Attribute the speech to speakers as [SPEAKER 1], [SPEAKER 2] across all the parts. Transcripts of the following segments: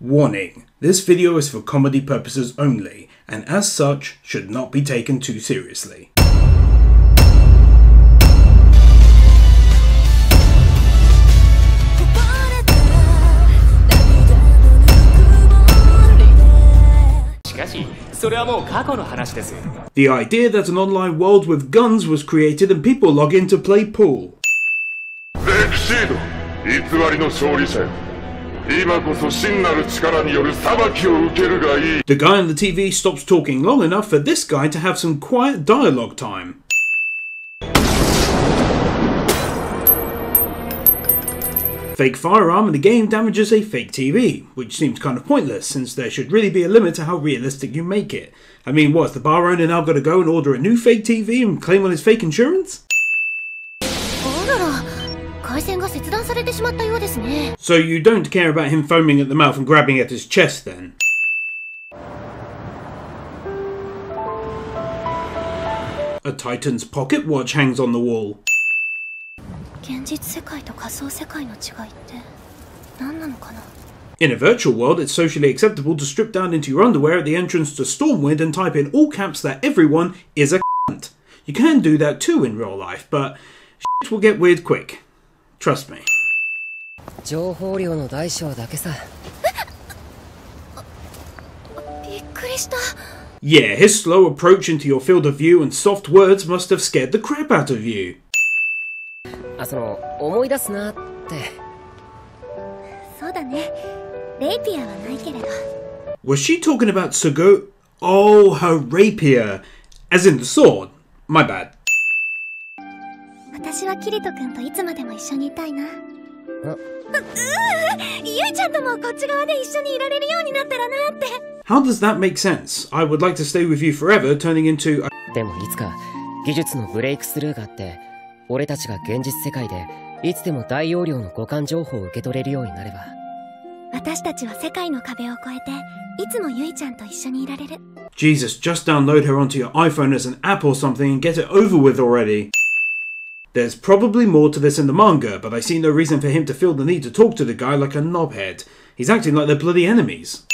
[SPEAKER 1] Warning, this video is for comedy purposes only, and as such, should not be taken too seriously. The idea that an online world with guns was created and people log in to play pool. The guy on the TV stops talking long enough for this guy to have some quiet dialogue time. Fake firearm in the game damages a fake TV, which seems kind of pointless since there should really be a limit to how realistic you make it. I mean, what's the bar owner now got to go and order a new fake TV and claim on his fake insurance? So you don't care about him foaming at the mouth and grabbing at his chest then? A Titan's pocket watch hangs on the wall. In a virtual world, it's socially acceptable to strip down into your underwear at the entrance to Stormwind and type in all caps that everyone is a cunt. You can do that too in real life, but shit will get weird quick. Trust me. Yeah, his slow approach into your field of view and soft words must have scared the crap out of you. Was she talking about Sugo? Oh, her rapier. As in the sword. My bad. How does that make sense? I would like to stay with you forever, turning into a... Jesus, just download her onto your iPhone as an app or something and get it over with already. There's probably more to this in the manga, but I see no reason for him to feel the need to talk to the guy like a knobhead. He's acting like they're bloody enemies.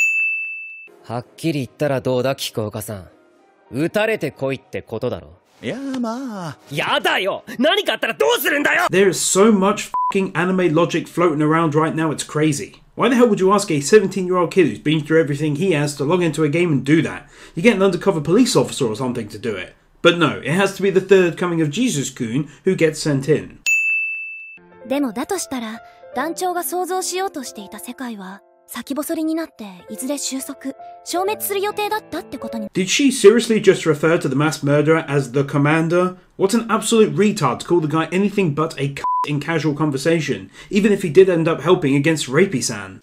[SPEAKER 1] There is so much fucking anime logic floating around right now, it's crazy. Why the hell would you ask a 17-year-old kid who's been through everything he has to log into a game and do that? You get an undercover police officer or something to do it. But no, it has to be the third coming of Jesus-kun who gets sent in. Did she seriously just refer to the mass murderer as the commander? What an absolute retard to call the guy anything but a c*** in casual conversation, even if he did end up helping against Rapey-san.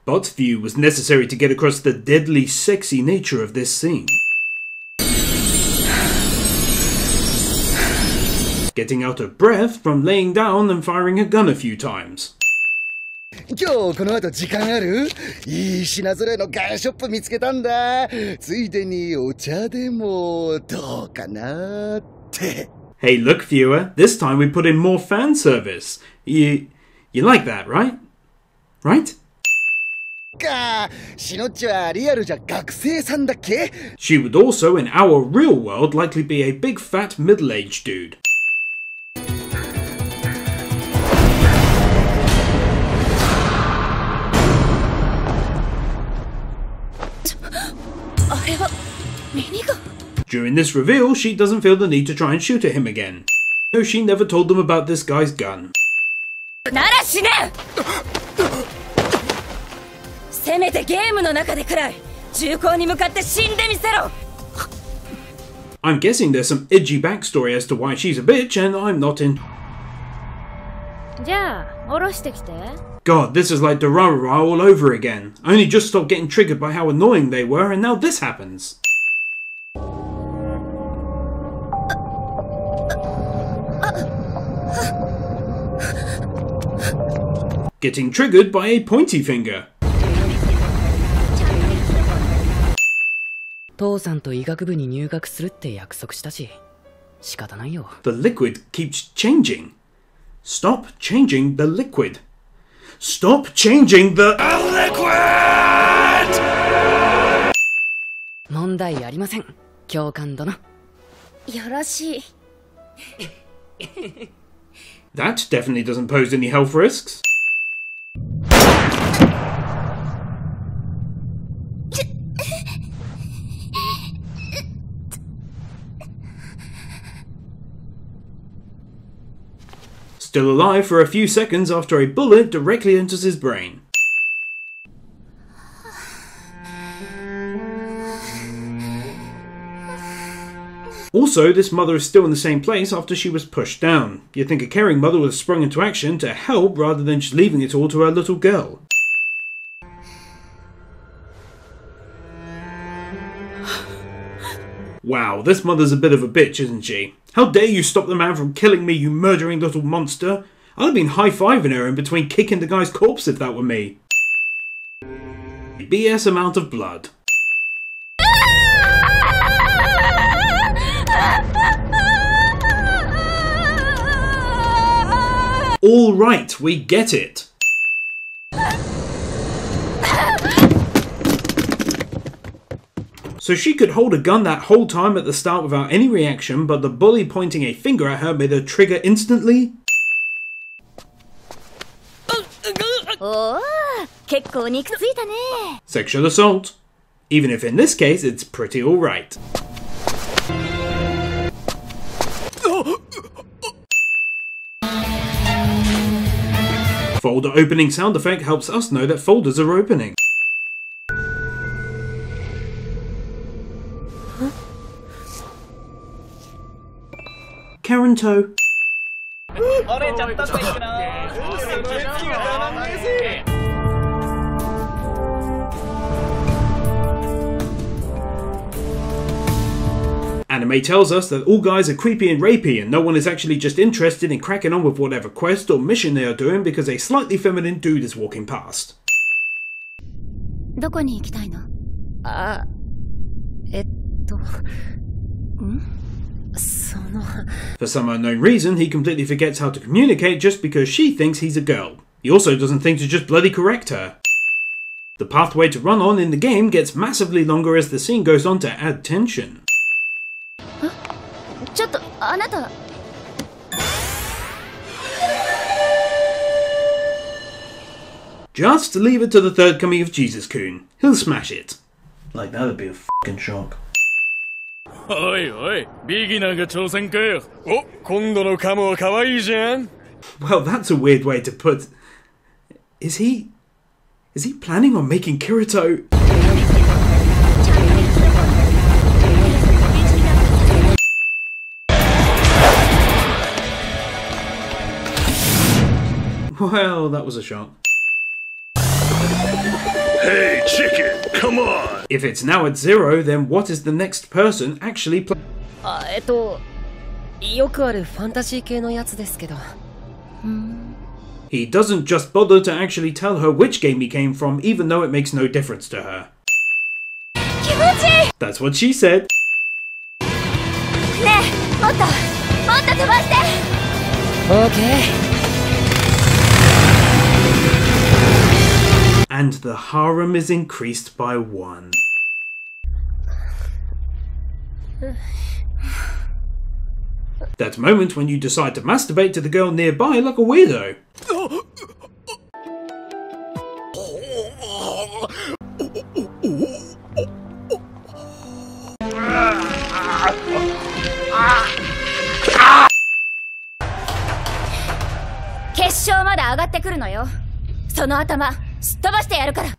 [SPEAKER 1] But view was necessary to get across the deadly sexy nature of this scene. Getting out of breath from laying down and firing a gun a few times. Hey, look viewer, this time we put in more fan service. You like that, right? Right? She would also, in our real world, likely be a big fat middle-aged dude. During this reveal, she doesn't feel the need to try and shoot at him again. No, she never told them about this guy's gun. I'm guessing there's some edgy backstory as to why she's a bitch, and I'm not in. God, this is like Durarara all over again. I only just stopped getting triggered by how annoying they were, and now this happens. Getting triggered by a pointy finger. The liquid keeps changing. Stop changing the liquid. Stop changing the liquid!
[SPEAKER 2] 問題ありません、教官殿。
[SPEAKER 3] よろしい。
[SPEAKER 1] That definitely doesn't pose any health risks. Still alive for a few seconds after a bullet directly enters his brain. Also, this mother is still in the same place after she was pushed down. You'd think a caring mother would have sprung into action to help rather than just leaving it all to her little girl. Wow, this mother's a bit of a bitch, isn't she? How dare you stop the man from killing me, you murdering little monster? I'd have been high-fiving her in between kicking the guy's corpse if that were me. BS amount of blood. All right, we get it. So she could hold a gun that whole time at the start without any reaction, but the bully pointing a finger at her made her trigger instantly? Sexual assault. Even if in this case it's pretty alright. Folder opening sound effect helps us know that folders are opening. Karen Toe. Anime tells us that all guys are creepy and rapey and no one is actually just interested in cracking on with whatever quest or mission they are doing because a slightly feminine dude is walking past. For some unknown reason, he completely forgets how to communicate just because she thinks he's a girl. He also doesn't think to just bloody correct her. The pathway to run on in the game gets massively longer as the scene goes on to add tension. Just leave it to the third coming of Jesus-kun. He'll smash it. Like, that'd be a fucking shock.
[SPEAKER 4] Oi, beginnerが挑戦かよ。お、今度のカモは可愛いじゃん。
[SPEAKER 1] Well, that's a weird way to put... Is he planning on making Kirito... Well, that was a shock.
[SPEAKER 4] Hey, chicken, come on!
[SPEAKER 1] If it's now at 0, then what is the next person actually playing?
[SPEAKER 2] よくあるファンタジー系のやつですけど。
[SPEAKER 1] He doesn't just bother to actually tell her which game he came from, even though it makes no difference to her. That's what she said.
[SPEAKER 2] Okay.
[SPEAKER 1] And the harem is increased by 1. That moment when you decide to masturbate to the girl nearby like a weirdo.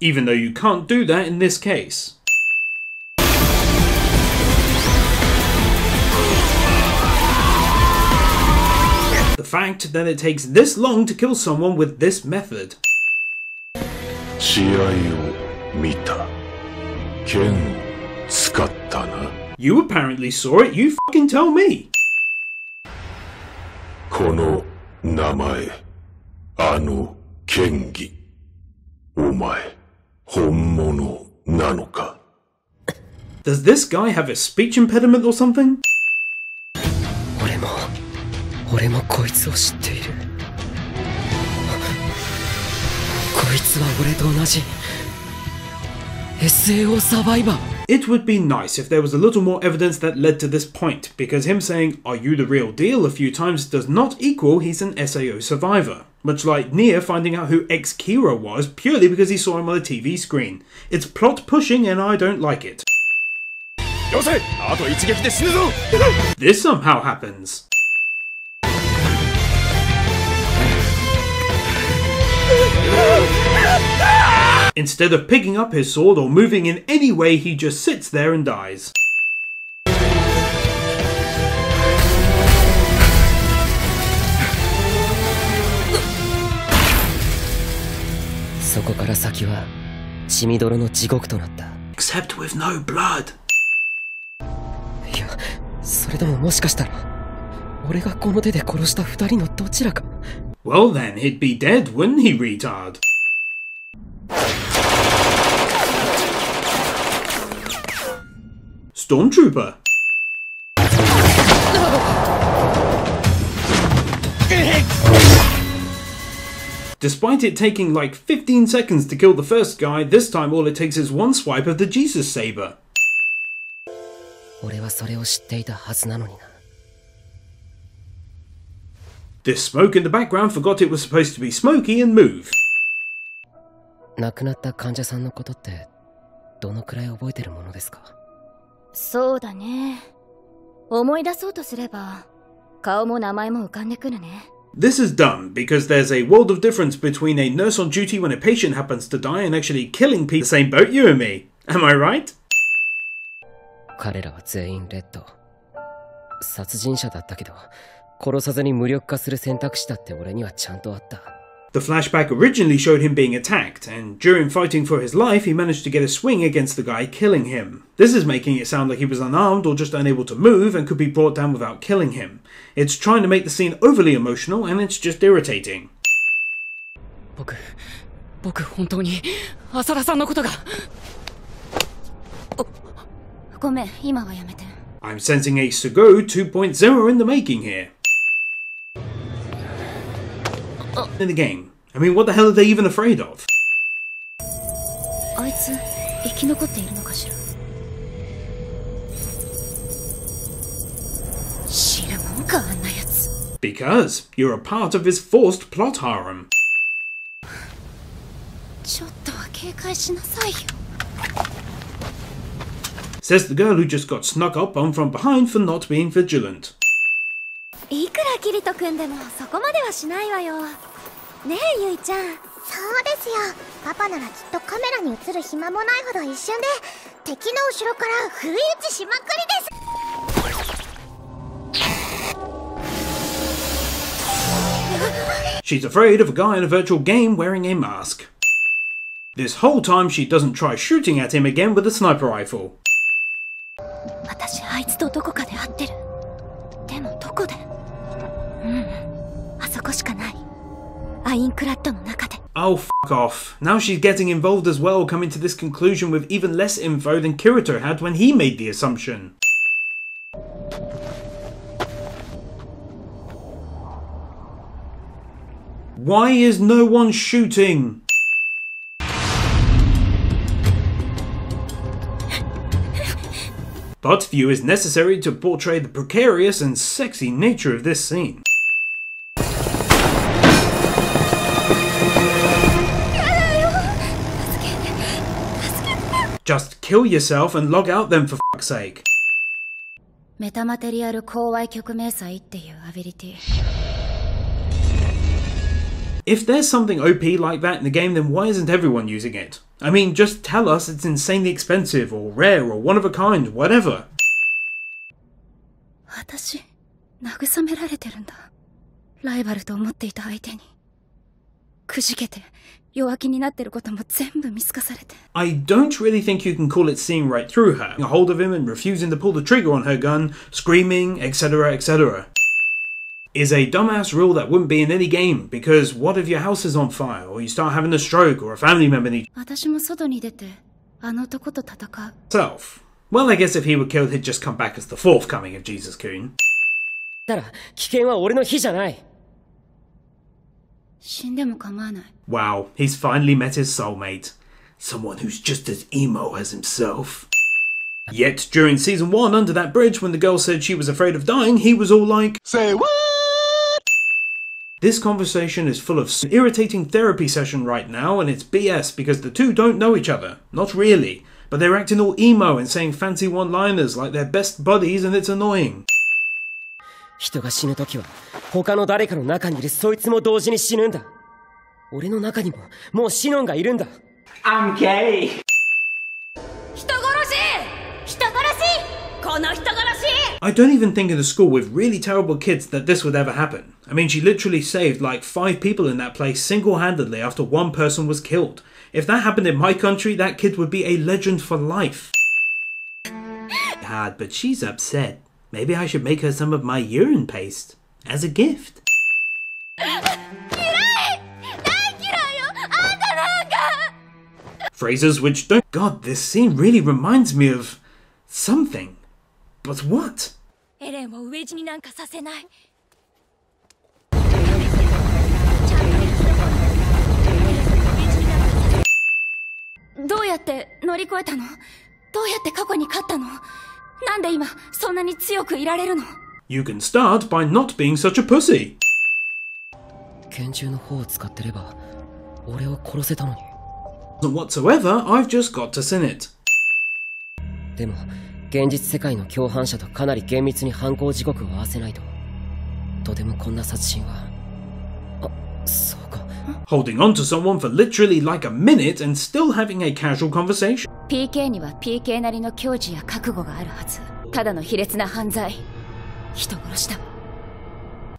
[SPEAKER 1] Even though you can't do that in this case. The fact that it takes this long to kill someone with this method. You apparently saw it, you fucking tell me.
[SPEAKER 4] この名前、あの剣技、お前、本物なのか?
[SPEAKER 1] Does this guy have a speech impediment or something?
[SPEAKER 2] 俺もこいつを知っている。こいつは俺と同じ SAO サバイバー。
[SPEAKER 1] It would be nice if there was a little more evidence that led to this point, because him saying, "Are you the real deal?" a few times does not equal he's an SAO survivor. Much like Nia finding out who ex-Kira was purely because he saw him on the TV screen. It's plot pushing and I don't like it. This somehow happens. Instead of picking up his sword or moving in any way, he just sits there and dies.
[SPEAKER 2] そこから先は血みどろの地獄となった。
[SPEAKER 1] Except with no blood.
[SPEAKER 2] いや、それでももしかしたら俺がこの手で殺した二人のどちらか。
[SPEAKER 1] Well then, he'd be dead, wouldn't he, retard? Stormtrooper. Despite it taking like 15 seconds to kill the first guy, this time all it takes is one swipe of the Jesus Saber.
[SPEAKER 2] 俺はそれを知っていたはずなのにな。
[SPEAKER 1] This smoke in the background forgot it was supposed to be smoky and move.
[SPEAKER 2] 亡くなった患者さんのことってどのくらい覚えてるものですか？
[SPEAKER 3] そうだね。思い出そうとすれば顔も名前も浮かんでくるね。
[SPEAKER 1] This is dumb because there's a world of difference between a nurse on duty when a patient happens to die and actually killing people. The same boat, you and me. Am I right?
[SPEAKER 2] 彼らは全員レッド。殺人者だったけど殺さずに無力化する選択肢だって俺にはちゃんとあった。
[SPEAKER 1] The flashback originally showed him being attacked, and during fighting for his life, he managed to get a swing against the guy killing him. This is making it sound like he was unarmed or just unable to move and could be brought down without killing him. It's trying to make the scene overly emotional, and it's just irritating.
[SPEAKER 2] 僕本当に浅田さんのことが。
[SPEAKER 3] ごめん、今はやめて。
[SPEAKER 1] I'm sensing a Sugo 2.0 in the making here. In the game. I mean, what the hell are they even afraid of?
[SPEAKER 3] あいつ生き残っているのかしら。知るもんか、あんなやつ。
[SPEAKER 1] Because you're a part of his forced plot harem.
[SPEAKER 3] ちょっとは警戒しなさいよ。
[SPEAKER 1] Says the girl who just got snuck up on from behind for not being vigilant.
[SPEAKER 3] いくらキリト君でもそこまではしないわよ。ねえ、ゆいちゃん。
[SPEAKER 5] そうですよ。パパならきっとカメラに映る暇もないほど一瞬で敵の後ろから不意打ちしまくりです。
[SPEAKER 1] She's afraid of a guy in a virtual game wearing a mask. This whole time she doesn't try shooting at him again with a sniper rifle.
[SPEAKER 3] 私あいつとどこかで会ってる。でもどこで？あそこしかない。アインクラッドの中で。
[SPEAKER 1] Oh, fuck off. Now she's getting involved as well, coming to this conclusion with even less info than Kirito had when he made the assumption. Why is no one shooting? But view is necessary to portray the precarious and sexy nature of this scene. Just kill yourself and log out then, for fuck's sake.
[SPEAKER 3] メタマテリアル高矮曲名祭っていうアビリティ。
[SPEAKER 1] If there's something OP like that in the game, then why isn't everyone using it? I mean, just tell us it's insanely expensive, or rare, or one of a kind, whatever.
[SPEAKER 3] 私、慰められてるんだ。ライバルと思っていた相手に。くじけて、弱気になってることも全部見透かされて。
[SPEAKER 1] I don't really think you can call it seeing right through her, a hold of him and refusing to pull the trigger on her gun, screaming, etc, etc. Is a dumbass rule that wouldn't be in any game, because what if your house is on fire, or you start having a stroke, or a family member needs
[SPEAKER 3] 私も外に出て、あの男と戦う。
[SPEAKER 1] self? Well, I guess if he were killed, he'd just come back as the fourth coming of Jesus Kun.
[SPEAKER 2] ったら危険は俺の非じゃない。
[SPEAKER 3] 死んでも構わない。
[SPEAKER 1] Wow, he's finally met his soulmate. Someone who's just as emo as himself. Yet, during season 1 Under That Bridge, when the girl said she was afraid of dying, he was all like, "Say what?" This conversation is full of an irritating therapy session right now, and it's BS because the two don't know each other. Not really. But they're acting all emo and saying fancy one-liners like they're best buddies, and it's annoying.
[SPEAKER 2] 人が死ぬときは他の誰かの中にいるそいつも同時に死ぬんだ。俺の中にももうシノンがいるんだ。
[SPEAKER 6] I'm gay.
[SPEAKER 3] 人殺し！人殺し！この人殺し！
[SPEAKER 1] I don't even think in a school with really terrible kids that this would ever happen. I mean, she literally saved like 5 people in that place single-handedly after one person was killed. If that happened in my country, that kid would be a legend for life. Hard, but she's upset. Maybe I should make her some of my urine paste as a gift. Phrases which don't... God, this scene really reminds me of something. But what?
[SPEAKER 3] エレンを飢え死になんかさせない。どうやって乗り越えたの？どうやって過去に勝ったの？なんで今そんなに強くいられるの？
[SPEAKER 1] You can start by not being such a pussy.
[SPEAKER 2] 拳銃の方を使ってれば俺を殺せたのに。
[SPEAKER 1] Whatsoever, I've just got to sin it.
[SPEAKER 2] でも現実世界の共犯者とかなり厳密に犯行時刻を合わせないと、とてもこんな殺人は。あ、そうか。
[SPEAKER 1] Holding on to someone for literally like a minute and still having a casual conversation.
[SPEAKER 3] PK には PK なりの矜持や覚悟があるはず。ただの卑劣な犯罪。人殺しだわ。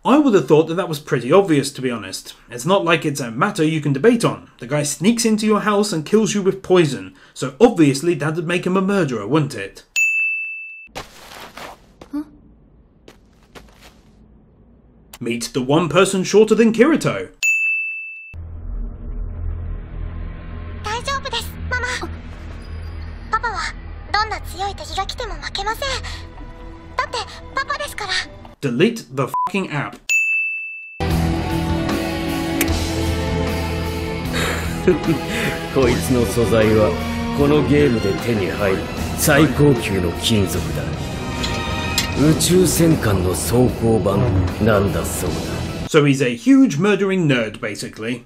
[SPEAKER 1] I would have thought that that was pretty obvious, to be honest. It's not like it's a matter you can debate on. The guy sneaks into your house and kills you with poison, so obviously that would make him a murderer, wouldn't it?
[SPEAKER 3] Huh?
[SPEAKER 1] Meet the one person shorter than Kirito.
[SPEAKER 5] 大丈夫です、ママ。パパはどんな強い敵が来ても負けません。だってパパですから。
[SPEAKER 1] Delete the fucking app.
[SPEAKER 7] こいつの素材はこのゲームで手に入る最高級の金属だ。宇宙戦艦の装甲版なんだそうだ。
[SPEAKER 1] So he's a huge murdering nerd, basically.